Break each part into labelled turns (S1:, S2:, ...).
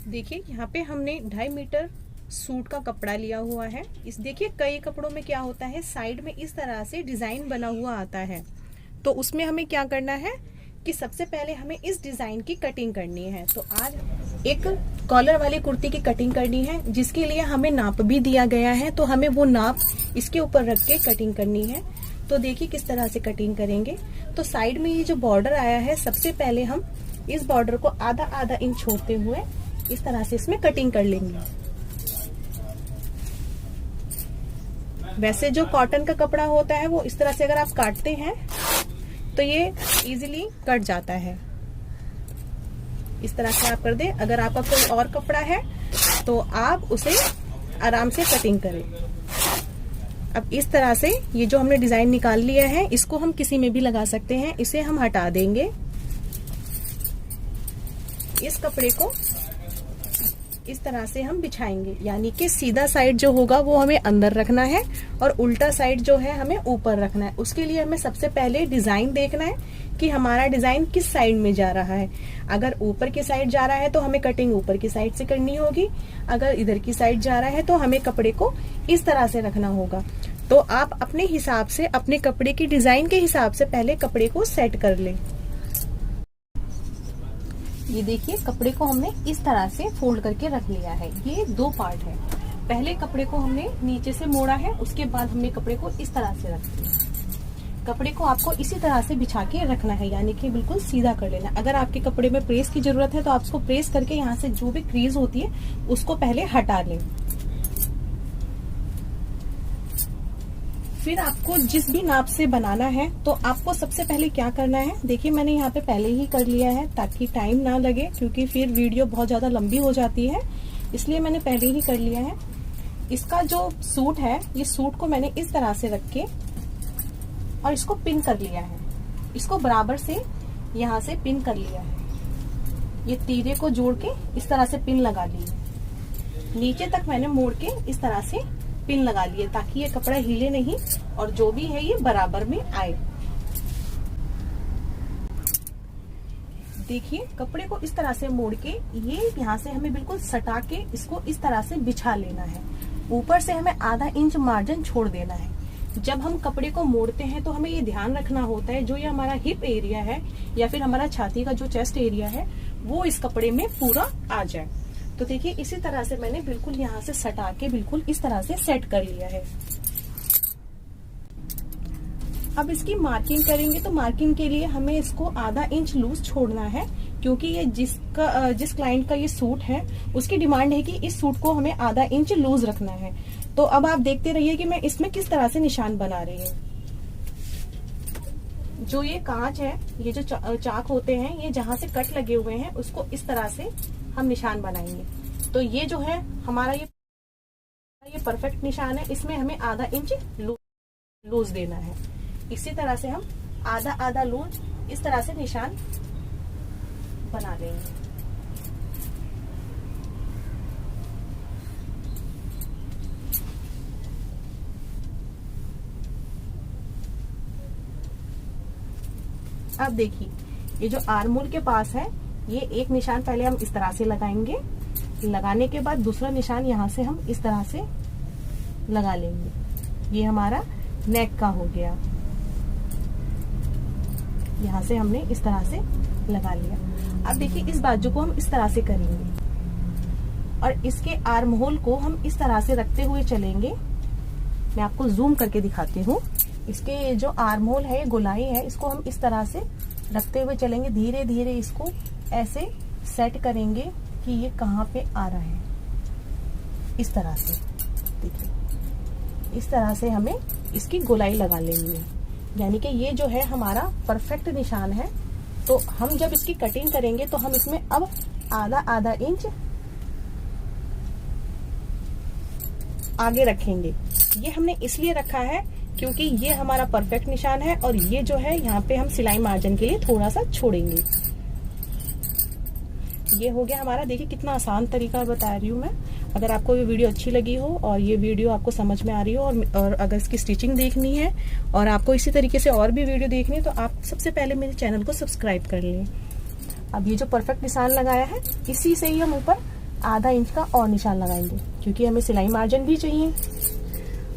S1: देखिए यहाँ पे हमने 2.5 मीटर सूट का कपड़ा लिया हुआ है। इस देखिए कई कपड़ों में क्या होता है, साइड में इस तरह से डिजाइन बना हुआ आता है। तो उसमें हमें क्या करना है कि सबसे पहले हमें इस डिजाइन की कटिंग करनी है। तो आज एक कॉलर वाली कुर्ती की कटिंग करनी है, जिसके लिए हमें नाप भी दिया गया है। तो हमें वो नाप इसके ऊपर रख के कटिंग करनी है। तो देखिए किस तरह से कटिंग करेंगे। तो साइड में ये जो बॉर्डर आया है, सबसे पहले हम इस बॉर्डर को आधा आधा इंच छोड़ते हुए इस तरह से इसमें कटिंग कर लेंगे। वैसे जो कॉटन का कपड़ा होता है वो इस तरह से अगर आप काटते हैं तो ये इजीली कट जाता है। इस तरह से आप कर दें। अगर आपका कोई और कपड़ा है तो आप उसे आराम से कटिंग करें। अब इस तरह से ये जो हमने डिजाइन निकाल लिया है, इसको हम किसी में भी लगा सकते हैं। इसे हम हटा देंगे। इस कपड़े को इस तरह से हम बिछाएंगे, यानी कि सीधा साइड जो होगा वो हमें अंदर रखना है और उल्टा साइड जो है हमें ऊपर रखना है। उसके लिए हमें सबसे पहले डिजाइन देखना है कि हमारा डिजाइन किस साइड में जा रहा है। अगर ऊपर की साइड जा रहा है तो हमें कटिंग ऊपर की साइड से करनी होगी। अगर इधर की साइड जा रहा है तो हमें कपड़े को इस तरह से रखना होगा। तो आप अपने हिसाब से, अपने कपड़े की डिजाइन के हिसाब से पहले कपड़े को सेट कर लें। ये देखिए कपड़े को हमने इस तरह से फोल्ड करके रख लिया है। ये 2 पार्ट है। पहले कपड़े को हमने नीचे से मोड़ा है, उसके बाद हमने कपड़े को इस तरह से रख दिया। कपड़े को आपको इसी तरह से बिछा के रखना है, यानी कि बिल्कुल सीधा कर लेना। अगर आपके कपड़े में प्रेस की जरूरत है तो आप उसको प्रेस करके यहाँ से जो भी क्रीज होती है उसको पहले हटा लें। फिर आपको जिस भी नाप से बनाना है तो आपको सबसे पहले क्या करना है, देखिए मैंने यहाँ पे पहले ही कर लिया है ताकि टाइम ना लगे, क्योंकि फिर वीडियो बहुत ज्यादा लंबी हो जाती है, इसलिए मैंने पहले ही कर लिया है। इसका जो सूट है, ये सूट को मैंने इस तरह से रख के और इसको पिन कर लिया है। इसको बराबर से यहाँ से पिन कर लिया है। ये तीरे को जोड़ के इस तरह से पिन लगा ली है। नीचे तक मैंने मोड़ के इस तरह से पिन लगा लिए ताकि ये कपड़ा हिले नहीं और जो भी है ये बराबर में आए। देखिए कपड़े को इस तरह से मोड़ के ये यहाँ से हमें बिल्कुल सटा के इसको इस तरह से बिछा लेना है। ऊपर से हमें आधा इंच मार्जिन छोड़ देना है। जब हम कपड़े को मोड़ते हैं तो हमें ये ध्यान रखना होता है जो ये हमारा हिप एरिया है या फिर हमारा छाती का जो चेस्ट एरिया है वो इस कपड़े में पूरा आ जाए। तो देखिए इसी तरह से मैंने बिल्कुल यहाँ से सटा के बिल्कुल इस तरह से सेट कर लिया है। अब इसकी मार्किंग करेंगे तो मार्किंग के लिए हमें इसको आधा इंच लूज छोड़ना है, क्योंकि ये जिस क्लाइंट का ये सूट है उसकी डिमांड है कि इस सूट को हमें आधा इंच लूज रखना है। तो अब आप देखते रहिए कि मैं इसमें किस तरह से निशान बना रही हूँ। जो ये कांच है, ये जो चाक होते हैं, ये जहां से कट लगे हुए हैं उसको इस तरह से हम निशान बनाएंगे। तो ये जो है हमारा ये परफेक्ट निशान है। इसमें हमें आधा इंच लूज देना है। इसी तरह से हम आधा आधा लूज इस तरह से निशान बना देंगे। अब देखिए ये जो आर्मोल के पास है, ये एक निशान पहले हम इस तरह से लगाएंगे। लगाने के बाद दूसरा निशान यहाँ से हम इस तरह से लगा लेंगे। ये हमारा नेक का हो गया। यहाँ से हमने इस तरह से लगा लिया। अब देखिए इस बाजू को हम इस तरह से करेंगे और इसके आर्म होल को हम इस तरह से रखते हुए चलेंगे। मैं आपको जूम करके दिखाती हूँ। इसके जो आर्म होल है, गोलाई है, इसको हम इस तरह से रखते हुए चलेंगे। धीरे धीरे इसको ऐसे सेट करेंगे कि ये कहाँ पे आ रहा है। इस तरह से देखिए, इस तरह से हमें इसकी गोलाई लगा लेनी है, यानी कि ये जो है हमारा परफेक्ट निशान है। तो हम जब इसकी कटिंग करेंगे तो हम इसमें अब आधा आधा इंच आगे रखेंगे। ये हमने इसलिए रखा है क्योंकि ये हमारा परफेक्ट निशान है और ये जो है यहाँ पे हम सिलाई मार्जिन के लिए थोड़ा सा छोड़ेंगे। ये हो गया हमारा। देखिए कितना आसान तरीका बता रही हूँ मैं। अगर आपको ये वीडियो अच्छी लगी हो और ये वीडियो आपको समझ में आ रही हो और अगर इसकी स्टिचिंग देखनी है और आपको इसी तरीके से और भी वीडियो देखनी है तो आप सबसे पहले मेरे चैनल को सब्सक्राइब कर लें। अब ये जो परफेक्ट निशान लगाया है इसी से ही हम ऊपर आधा इंच का और निशान लगाएंगे, क्योंकि हमें सिलाई मार्जिन भी चाहिए।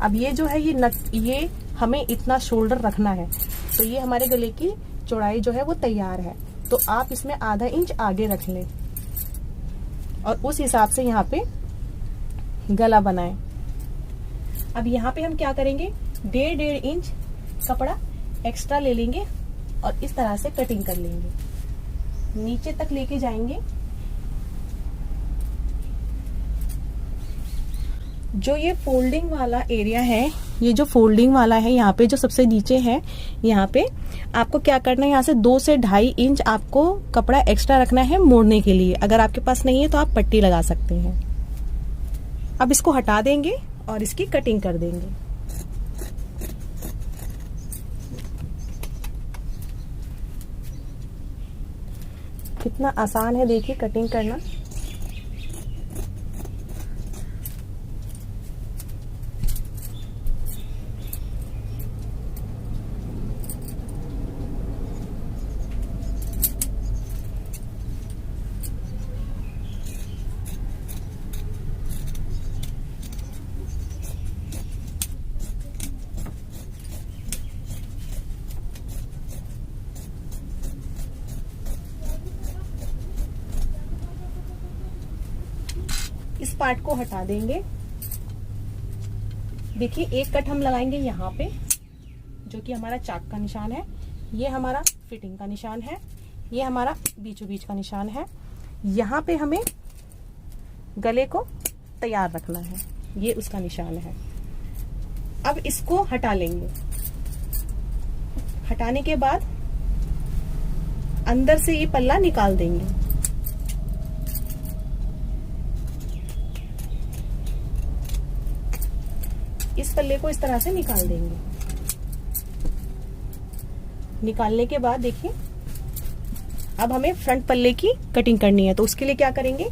S1: अब ये जो है ये हमें इतना शोल्डर रखना है, तो ये हमारे गले की चौड़ाई जो है वो तैयार है। तो आप इसमें आधा इंच आगे रख लें और उस हिसाब से यहाँ पे गला बनाएं। अब यहाँ पे हम क्या करेंगे, 1.5 इंच कपड़ा एक्स्ट्रा ले लेंगे और इस तरह से कटिंग कर लेंगे, नीचे तक लेके जाएंगे। जो ये फोल्डिंग वाला एरिया है, ये जो फोल्डिंग वाला है यहाँ पे जो सबसे नीचे है, यहाँ पे आपको क्या करना है, यहाँ से 2 से 2.5 इंच आपको कपड़ा एक्स्ट्रा रखना है मोड़ने के लिए। अगर आपके पास नहीं है तो आप पट्टी लगा सकते हैं। अब इसको हटा देंगे और इसकी कटिंग कर देंगे। कितना आसान है देखिए कटिंग करना। इस पार्ट को हटा देंगे। देखिए एक कट हम लगाएंगे यहाँ पे, जो कि हमारा चाक का निशान है। ये हमारा फिटिंग का निशान है, ये हमारा बीचों बीच का निशान है। यहाँ पे हमें गले को तैयार रखना है, ये उसका निशान है। अब इसको हटा लेंगे। हटाने के बाद अंदर से ये पल्ला निकाल देंगे। इस पल्ले को इस तरह से निकाल देंगे। निकालने के बाद देखिए अब हमें फ्रंट पल्ले की कटिंग करनी है, तो उसके लिए क्या करेंगे,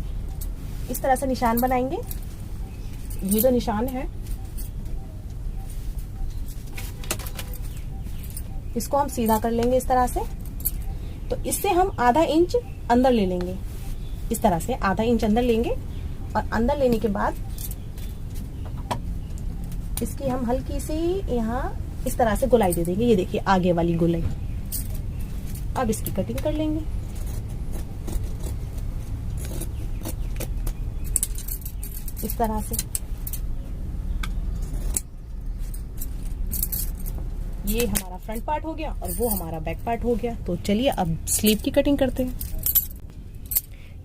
S1: इस तरह से निशान बनाएंगे। ये जो निशान है इसको हम सीधा कर लेंगे इस तरह से। तो इससे हम आधा इंच अंदर ले लेंगे, इस तरह से आधा इंच अंदर लेंगे और अंदर लेने के बाद इसकी हम हल्की सी यहाँ इस तरह से गोलाई दे देंगे। ये देखिए आगे वाली गोलाई। अब इसकी कटिंग कर लेंगे। इस तरह से ये हमारा फ्रंट पार्ट हो गया और वो हमारा बैक पार्ट हो गया। तो चलिए अब स्लीव की कटिंग करते हैं।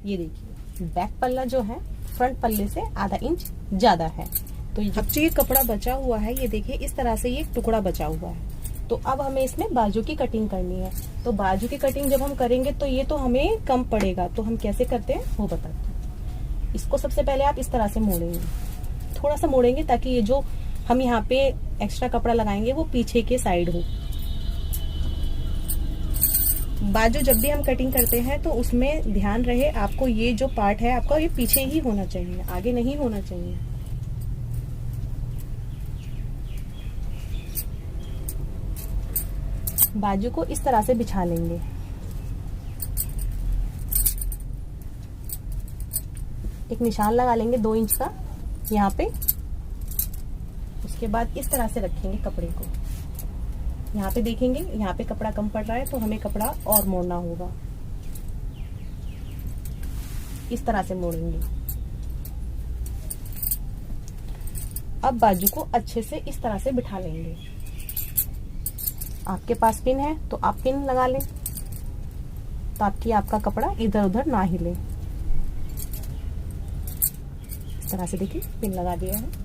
S1: ये देखिए बैक पल्ला जो है फ्रंट पल्ले से आधा इंच ज्यादा है। तो अब जो ये कपड़ा बचा हुआ है, ये देखिए इस तरह से ये टुकड़ा बचा हुआ है। तो अब हमें इसमें बाजू की कटिंग करनी है। तो बाजू की कटिंग जब हम करेंगे तो ये तो हमें कम पड़ेगा। तो हम कैसे करते हैं वो बताते हैं। इसको सबसे पहले आप इस तरह से मोड़ेंगे, थोड़ा सा मोड़ेंगे ताकि ये जो हम यहाँ पे एक्स्ट्रा कपड़ा लगाएंगे वो पीछे के साइड हो। बाजू जब भी हम कटिंग करते हैं तो उसमें ध्यान रहे आपको ये जो पार्ट है आपका ये पीछे ही होना चाहिए, आगे नहीं होना चाहिए। बाजू को इस तरह से बिछा लेंगे। एक निशान लगा लेंगे 2 इंच का यहाँ पे। उसके बाद इस तरह से रखेंगे कपड़े को। यहाँ पे देखेंगे यहाँ पे कपड़ा कम पड़ रहा है तो हमें कपड़ा और मोड़ना होगा। इस तरह से मोड़ेंगे। अब बाजू को अच्छे से इस तरह से बिठा लेंगे। आपके पास पिन है तो आप पिन लगा लें ताकि आपका कपड़ा इधर उधर ना हिले। इस तरह से देखिए पिन लगा दिया है।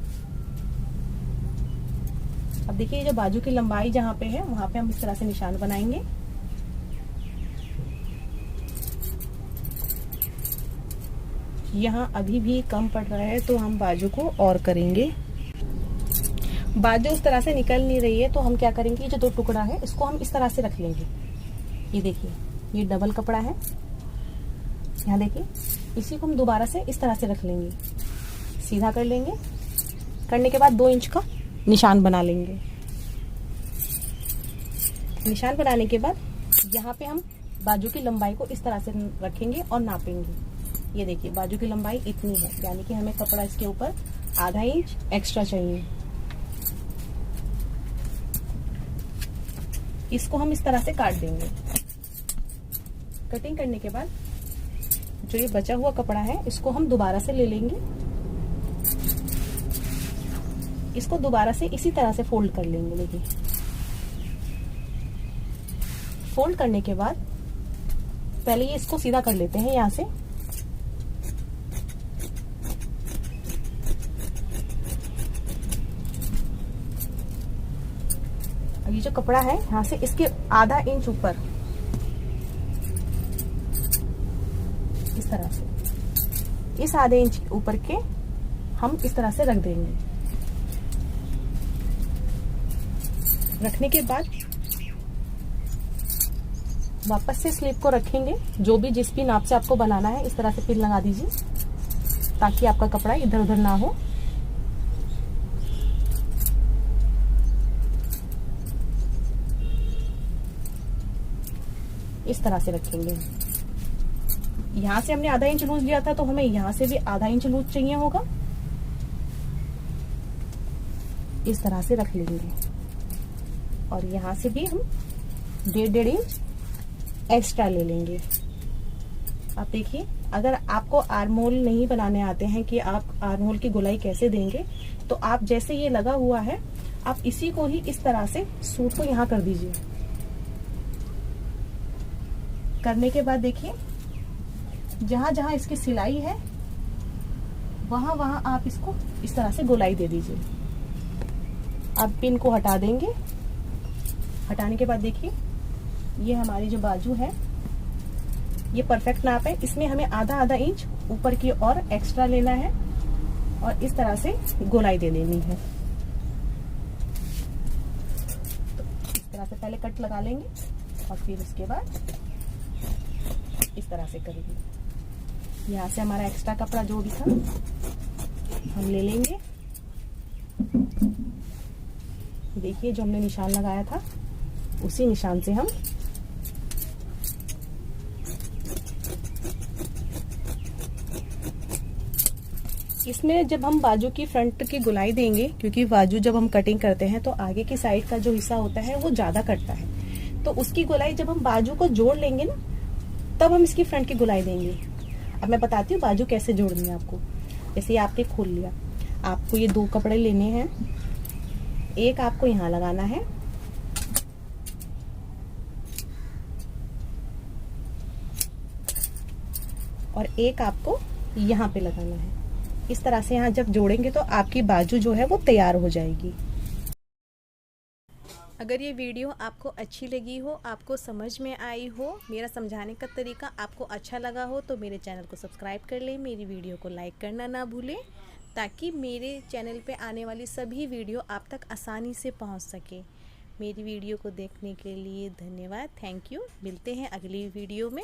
S1: अब देखिए जो बाजू की लंबाई जहां पे है वहां पे हम इस तरह से निशान बनाएंगे। यहाँ अभी भी कम पड़ रहा है तो हम बाजू को और करेंगे। बाजू उस तरह से निकल नहीं रही है तो हम क्या करेंगे, ये जो 2 टुकड़ा है इसको हम इस तरह से रख लेंगे। ये देखिए ये डबल कपड़ा है, यहाँ देखिए इसी को हम दोबारा से इस तरह से रख लेंगे, सीधा कर लेंगे। करने के बाद 2 इंच का निशान बना लेंगे। निशान बनाने के बाद यहाँ पे हम बाजू की लंबाई को इस तरह से रखेंगे और नापेंगे। ये देखिए बाजू की लंबाई इतनी है, यानी कि हमें कपड़ा इसके ऊपर आधा इंच एक्स्ट्रा चाहिए। इसको हम इस तरह से काट देंगे। कटिंग करने के बाद जो ये बचा हुआ कपड़ा है इसको हम दोबारा से ले लेंगे। इसको दोबारा से इसी तरह से फोल्ड कर लेंगे। देखिए फोल्ड करने के बाद पहले ये इसको सीधा कर लेते हैं यहाँ से। अब ये जो कपड़ा है यहाँ से इसके आधा इंच ऊपर इस तरह से, इस आधे इंच ऊपर के हम इस तरह से रख देंगे। रखने के बाद वापस से स्लीव को रखेंगे, जो भी जिस भी नाप से आपको बनाना है इस तरह से पिन लगा दीजिए ताकि आपका कपड़ा इधर उधर ना हो। इस तरह से रखेंगे। यहाँ से हमने आधा इंच लूज लिया था तो हमें यहाँ से भी आधा इंच लूज चाहिए होगा। इस तरह से रख लेंगे और यहाँ से भी हम 1.5 इंच एक्स्ट्रा ले लेंगे। आप देखिए, अगर आपको आर्म होल नहीं बनाने आते हैं कि आप आर्म होल की गोलाई कैसे देंगे, तो आप जैसे ये लगा हुआ है आप इसी को ही इस तरह से सूट को यहाँ कर दीजिए। करने के बाद देखिए जहां जहां इसकी सिलाई है वहां वहां आप इसको इस तरह से गोलाई दे दीजिए। आप पिन को हटा देंगे। हटाने के बाद देखिए ये हमारी जो बाजू है ये परफेक्ट नाप है। इसमें हमें आधा आधा इंच ऊपर की और एक्स्ट्रा लेना है और इस तरह से गोलाई दे लेनी है। तो इस तरह से पहले कट लगा लेंगे और फिर उसके बाद इस तरह से करेंगे। यहाँ से हमारा एक्स्ट्रा कपड़ा जो भी था हम ले लेंगे। देखिए जो हमने निशान लगाया था उसी निशान से हम इसमें जब हम बाजू की फ्रंट की गोलाई देंगे, क्योंकि बाजू जब हम कटिंग करते हैं तो आगे की साइड का जो हिस्सा होता है वो ज्यादा कटता है, तो उसकी गोलाई जब हम बाजू को जोड़ लेंगे ना तब हम इसकी फ्रंट की गोलाई देंगे। अब मैं बताती हूँ बाजू कैसे जोड़नी है आपको। जैसे ये आपने खोल लिया, आपको ये 2 कपड़े लेने हैं। एक आपको यहाँ लगाना है और एक आपको यहाँ पे लगाना है। इस तरह से यहाँ जब जोड़ेंगे तो आपकी बाजू जो है वो तैयार हो जाएगी। अगर ये वीडियो आपको अच्छी लगी हो, आपको समझ में आई हो, मेरा समझाने का तरीका आपको अच्छा लगा हो तो मेरे चैनल को सब्सक्राइब कर लें, मेरी वीडियो को लाइक करना ना भूलें ताकि मेरे चैनल पे आने वाली सभी वीडियो आप तक आसानी से पहुंच सके। मेरी वीडियो को देखने के लिए धन्यवाद। Thank you. मिलते हैं अगली वीडियो में।